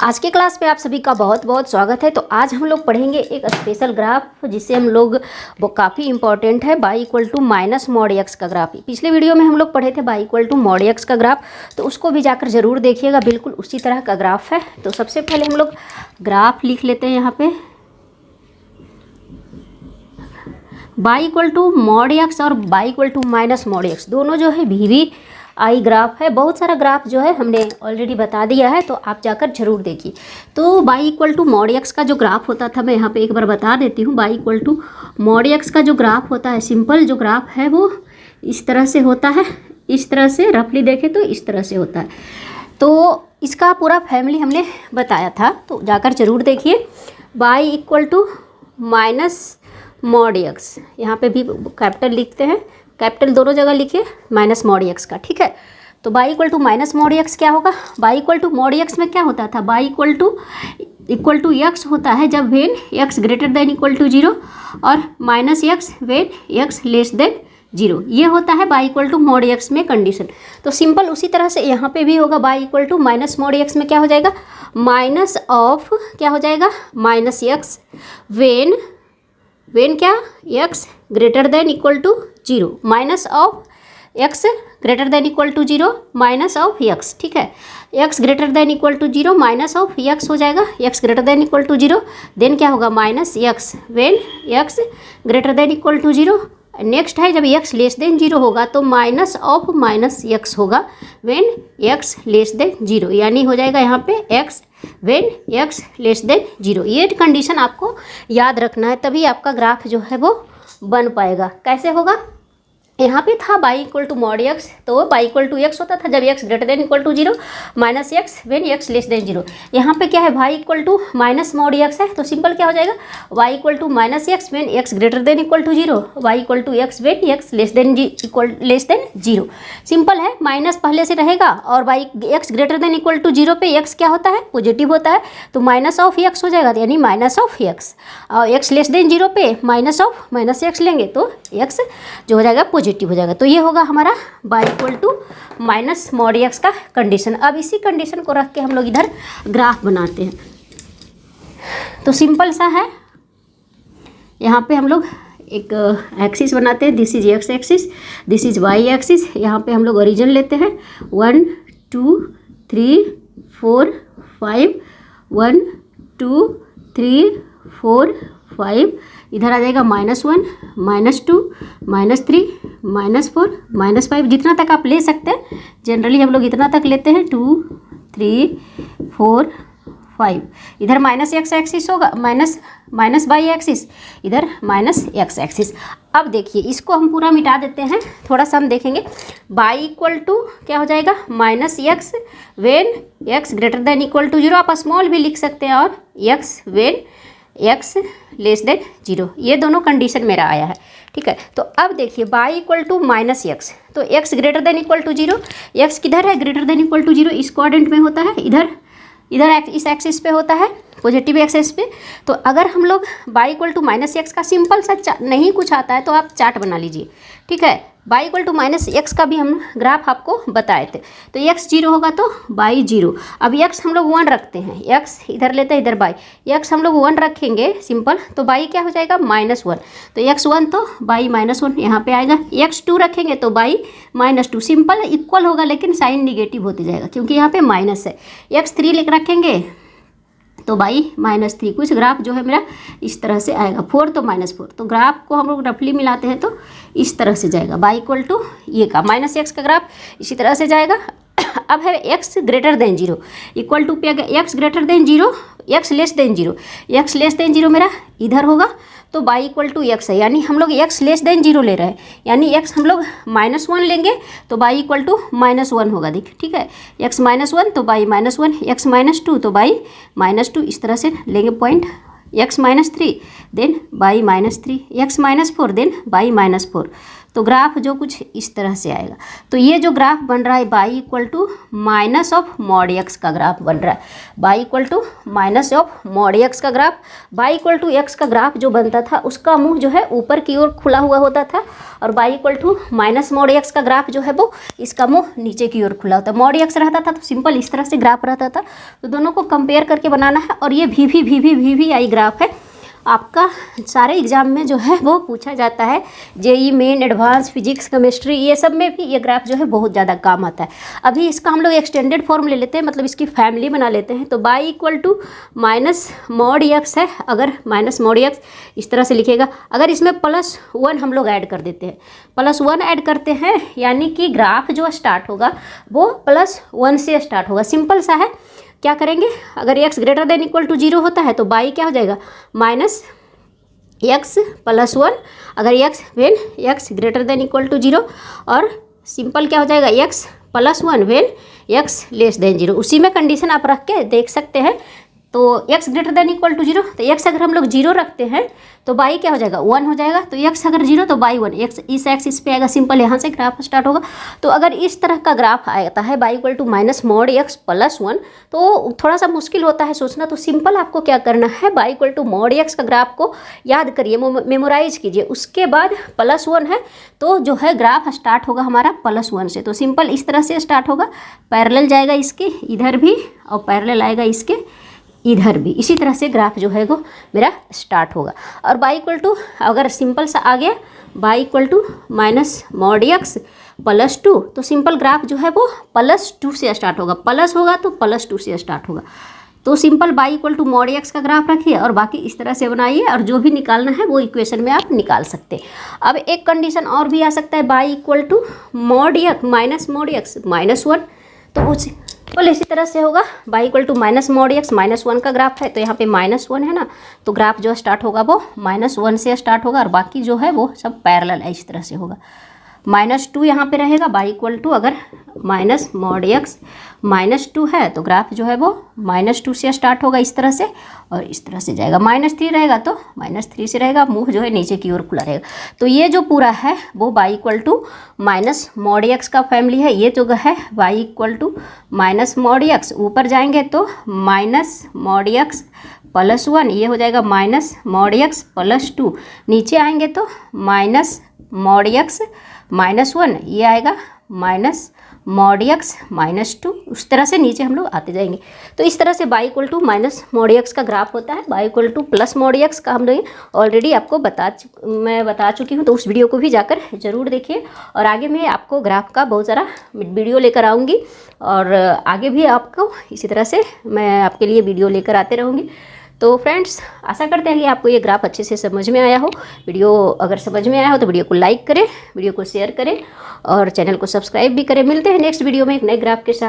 आज के क्लास में आप सभी का बहुत बहुत स्वागत है। तो आज हम लोग पढ़ेंगे एक स्पेशल ग्राफ जिसे हम लोग वो काफ़ी इंपॉर्टेंट है, y equal to minus mod x का ग्राफ। पिछले वीडियो में हम लोग पढ़े थे y equal to mod x का ग्राफ, तो उसको भी जाकर ज़रूर देखिएगा, बिल्कुल उसी तरह का ग्राफ है। तो सबसे पहले हम लोग ग्राफ लिख लेते हैं यहाँ पे। y equal to mod x और y equal to minus mod x दोनों जो है VVI ग्राफ है। बहुत सारा ग्राफ जो है हमने ऑलरेडी बता दिया है, तो आप जाकर जरूर देखिए। तो y equal to mod x का जो ग्राफ होता था, मैं यहाँ पे एक बार बता देती हूँ। y equal to mod x का जो ग्राफ होता है, सिंपल जो ग्राफ है वो इस तरह से होता है। इस तरह से रफली देखें तो इस तरह से होता है। तो इसका पूरा फैमिली हमने बताया था, तो जाकर जरूर देखिए। y equal to minus mod x, यहाँ पे भी कैपिटल लिखते हैं, कैपिटल दोनों जगह लिखिए, माइनस मॉड x का, ठीक है। तो y equal to minus mod x क्या होगा? y equal to mod x में क्या होता था? y इक्वल टू x होता है जब when x greater than equal to 0 और माइनस x when x less than 0, ये होता है y equal to mod x में कंडीशन। तो सिंपल उसी तरह से यहाँ पे भी होगा। y equal to minus mod x में क्या हो जाएगा? माइनस ऑफ क्या हो जाएगा? माइनस x वेन क्या? x greater than equal to 0, minus of x greater than equal to 0 minus of x, ठीक है। x greater than equal to 0 minus of x हो जाएगा, x greater than equal to 0, then क्या होगा? Minus x when x greater than equal to 0। Next है जब x less than 0 होगा तो माइनस ऑफ माइनस x होगा वेन x लेस देन 0, यानी हो जाएगा यहाँ पे x when x less than 0। ये कंडीशन आपको याद रखना है, तभी आपका ग्राफ जो है वो बन पाएगा। कैसे होगा? यहाँ पे था y equal to mod x, तो y इक्वल टू x होता था जब x greater than equal to 0 minus x when x less than 0। यहाँ पे क्या है? y equal to minus mod x है, तो सिंपल क्या हो जाएगा? y equal to minus x when x greater than equal to 0, y equal to x when x less than 0। Simple है, माइनस पहले से रहेगा और x greater than equal to 0 पे x क्या होता है? पॉजिटिव होता है, तो माइनस ऑफ x हो जाएगा, यानी माइनस ऑफ x। और x लेस देन 0 पे माइनस ऑफ माइनस x लेंगे तो x जो हो जाएगा पॉजिटिव हो जाएगा। तो ये होगा हमारा y equal to minus mod x का कंडीशन। अब इसी कंडीशन को रख के हम लोग इधर ग्राफ बनाते हैं। तो सिंपल सा है, यहाँ पे हम लोग एक एक्सिस बनाते हैं। This is x axis, this is y axis. यहाँ पे हम लोग ओरिजिन लेते हैं 1 2 3 4 5, 1 2 3 4 5, इधर आ जाएगा -1 -2 -3 -4 -5, जितना तक आप ले सकते हैं। जनरली हम लोग इतना तक लेते हैं, 2 3 4 5। इधर माइनस x एक्सिस होगा, माइनस y एक्सिस, इधर माइनस x एक्सिस। अब देखिए इसको हम पूरा मिटा देते हैं, थोड़ा सा हम देखेंगे। y इक्वल टू क्या हो जाएगा? Minus x when x greater than equal to 0, आप स्मॉल भी लिख सकते हैं, और x when x less than 0, ये दोनों कंडीशन मेरा आया है, ठीक है। तो अब देखिए y equal to minus x, तो x greater than equal to 0, x किधर है? ग्रेटर देन इक्वल टू 0 इस क्वाड्रेंट में होता है, इधर इस एक्सिस पे होता है, पॉजिटिव एक्सिस पे। तो अगर हम लोग y equal to minus x का सिंपल सा नहीं कुछ आता है तो आप चार्ट बना लीजिए, ठीक है। y equal to minus x का भी हम ग्राफ आपको बताए थे। तो x 0 होगा तो y 0। अब x हम लोग 1 रखते हैं, x इधर लेते हैं, इधर y, x हम लोग 1 रखेंगे सिंपल, तो y क्या हो जाएगा? -1। तो x 1 तो y -1 यहाँ पे आएगा। x 2 रखेंगे तो y -2, सिंपल इक्वल होगा लेकिन साइन निगेटिव होते जाएगा क्योंकि यहाँ पे माइनस है। x 3 रखेंगे तो y -3। कुछ ग्राफ जो है मेरा इस तरह से आएगा, 4 तो -4। तो ग्राफ को हम लोग रफली मिलाते हैं तो इस तरह से जाएगा। y इक्वल टू ये का माइनस x का ग्राफ इसी तरह से जाएगा। अब है x greater than 0 equal to पे x greater than 0, x less than 0, x less than 0 मेरा इधर होगा, तो y इक्वल टू x है, यानी हम लोग x लेस देन 0 ले रहे हैं, यानी x हम लोग -1 लेंगे तो y इक्वल टू -1 होगा, देख, ठीक है। x -1 तो y -1, x -2 तो y -2, इस तरह से लेंगे point. x -3 then y -3, x -4 then y -4। तो ग्राफ जो कुछ इस तरह से आएगा। तो ये जो ग्राफ बन रहा है y equal to minus of mod x का ग्राफ बन रहा है, y equal to minus of mod x का graph. Y equal to x का ग्राफ जो बनता था उसका मुंह जो है ऊपर की ओर खुला हुआ होता था, और y equal to minus mod x का ग्राफ जो है वो इसका मुंह नीचे की ओर खुला होता है। मॉड एक्स रहता था तो सिंपल इस तरह से ग्राफ रहता था। तो दोनों को कंपेयर करके बनाना है। और ये वी आई ग्राफ है, आपका सारे एग्जाम में जो है वो पूछा जाता है। JEE Main, advanced, physics, chemistry, ये सब में भी ये ग्राफ जो है बहुत ज़्यादा काम आता है। अभी इसका हम लोग एक्सटेंडेड फॉर्म ले लेते हैं, मतलब इसकी फैमिली बना लेते हैं। तो y equal to minus mod x है, अगर माइनस मॉड एक्स इस तरह से लिखेगा। अगर इसमें +1 हम लोग ऐड कर देते हैं, +1 ऐड करते हैं, यानी कि ग्राफ जो स्टार्ट होगा वो +1 से स्टार्ट होगा। सिंपल सा है। क्या करेंगे, अगर x greater than equal to 0 होता है तो बाई क्या हो जाएगा, माइनस x + 1। अगर x when x greater than equal to 0, और सिंपल क्या हो जाएगा, x + 1 when x less than 0। उसी में कंडीशन आप रख के देख सकते हैं। तो x greater than equal to 0, तो x अगर हम लोग 0 रखते हैं तो बाई क्या हो जाएगा, 1 हो जाएगा। तो x अगर 0 तो बाई 1, x इस एक्सिस पे आएगा। सिंपल यहाँ से ग्राफ स्टार्ट होगा। तो अगर इस तरह का ग्राफ आता है y equal to minus mod x + 1, तो थोड़ा सा मुश्किल होता है सोचना। तो सिंपल आपको क्या करना है, y equal to mod x का ग्राफ को याद करिए, मेमोराइज कीजिए। उसके बाद +1 है तो जो है ग्राफ स्टार्ट होगा हमारा +1 से। तो सिंपल इस तरह से स्टार्ट होगा, पैरेलल जाएगा इसके इधर भी और पैरेलल आएगा इसके इधर भी। इसी तरह से ग्राफ जो है वो मेरा स्टार्ट होगा। और बाई इक्वल टू अगर सिंपल सा आ गया, y equal to minus mod x +2, तो सिंपल ग्राफ जो है वो +2 से स्टार्ट होगा। प्लस होगा तो +2 से स्टार्ट होगा। तो simple y equal to mod x का ग्राफ रखिए और बाकी इस तरह से बनाइए, और जो भी निकालना है वो इक्वेशन में आप निकाल सकते हैं। अब एक कंडीशन और भी आ सकता है, y equal to mod x minus mod x -1, तो उस बिल्कुल इसी तरह से होगा। Y equal to minus mod x -1 का ग्राफ है, तो यहाँ पे -1 है ना, तो ग्राफ जो स्टार्ट होगा वो -1 से स्टार्ट होगा, और बाकी जो है वो सब पैरेलल है, इस तरह से होगा। -2 यहाँ पे रहेगा। बाई इक्वल टू अगर माइनस मॉड x -2 है तो ग्राफ जो है वो -2 से स्टार्ट होगा इस तरह से, और इस तरह से जाएगा। -3 रहेगा तो -3 से रहेगा, मुंह जो है नीचे की ओर खुला रहेगा। तो ये जो पूरा है वो y equal to minus mod x का फैमिली है। ये जो है y equal to minus mod x, ऊपर जाएंगे तो माइनस मॉड x +1, ये हो जाएगा माइनस मॉड x +2। नीचे आएंगे तो माइनस मॉड x -1, ये आएगा माइनस मॉड x -2। उस तरह से नीचे हम लोग आते जाएंगे। तो इस तरह से y equal to minus mod x का ग्राफ होता है। Y equal to plus mod x का हम लोग ऑलरेडी आपको मैं बता चुकी हूँ, तो उस वीडियो को भी जाकर ज़रूर देखिए। और आगे मैं आपको ग्राफ का बहुत सारा वीडियो लेकर आऊँगी, और आगे भी आपको इसी तरह से मैं आपके लिए वीडियो लेकर आते रहूँगी। तो फ्रेंड्स, आशा करते हैं कि आपको ये ग्राफ अच्छे से समझ में आया हो। वीडियो अगर समझ में आया हो तो वीडियो को लाइक करें, वीडियो को शेयर करें और चैनल को सब्सक्राइब भी करें। मिलते हैं नेक्स्ट वीडियो में एक नए ग्राफ के साथ।